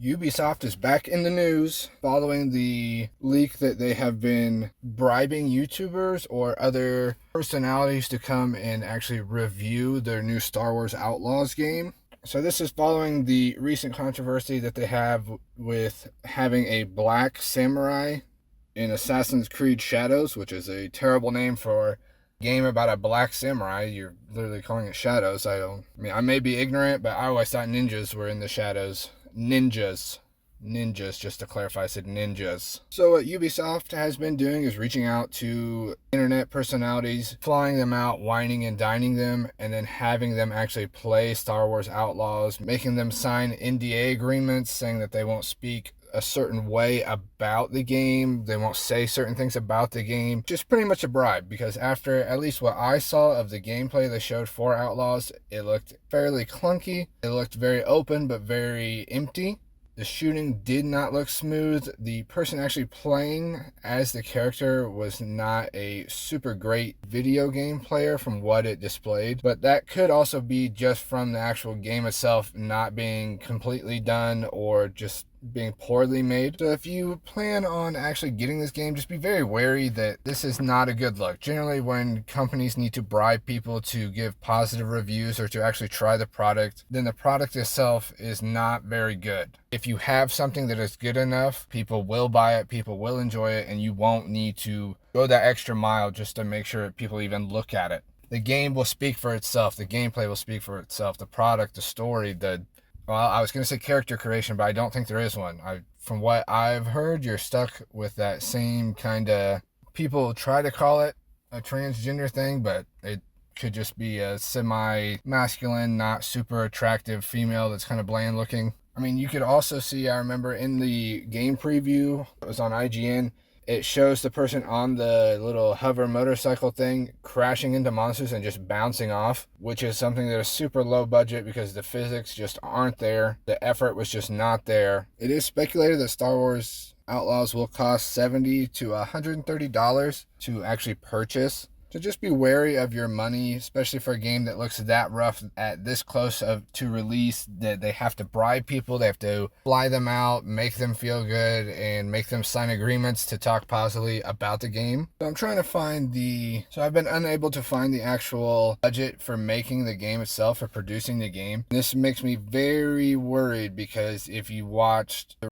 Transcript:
Ubisoft is back in the news following the leak that they have been bribing YouTubers or other personalities to come and actually review their new Star Wars Outlaws game. So this is following the recent controversy that they have with having a black samurai in Assassin's Creed Shadows, which is a terrible name for a game about a black samurai. You're literally calling it Shadows. I may be ignorant, but I always thought ninjas were in the shadows. Ninjas, just to clarify, I said ninjas. So what Ubisoft has been doing is reaching out to internet personalities, flying them out, whining and dining them, and then having them actually play Star Wars Outlaws, making them sign NDA agreements saying that they won't speak a certain way about the game, they won't say certain things about the game. Just pretty much a bribe, because after at least what I saw of the gameplay they showed for Outlaws, it looked fairly clunky. It looked very open but very empty. The shooting did not look smooth. The person actually playing as the character was not a super great video game player from what it displayed, but that could also be just from the actual game itself not being completely done or just being poorly made. So if you plan on actually getting this game, just be very wary that this is not a good look. Generally, when companies need to bribe people to give positive reviews or to actually try the product, then the product itself is not very good. If you have something that is good enough, people will buy it, people will enjoy it, and you won't need to go that extra mile just to make sure people even look at it. The game will speak for itself. The gameplay will speak for itself. The product, the story, well, I was going to say character creation, but I don't think there is one. From what I've heard, you're stuck with that same kind of, people try to call it a transgender thing, but it could just be a semi-masculine, not super attractive female that's kind of bland looking. I mean, you could also see, I remember in the game preview, it was on IGN, it shows the person on the little hover motorcycle thing crashing into monsters and just bouncing off, which is something that is super low budget because the physics just aren't there. The effort was just not there. It is speculated that Star Wars Outlaws will cost $70 to $130 to actually purchase. So just be wary of your money, especially for a game that looks that rough at this close to release, that they have to bribe people, they have to fly them out, make them feel good, and make them sign agreements to talk positively about the game. So I'm trying to find I've been unable to find the actual budget for making the game itself, for producing the game. This makes me very worried because if you watched the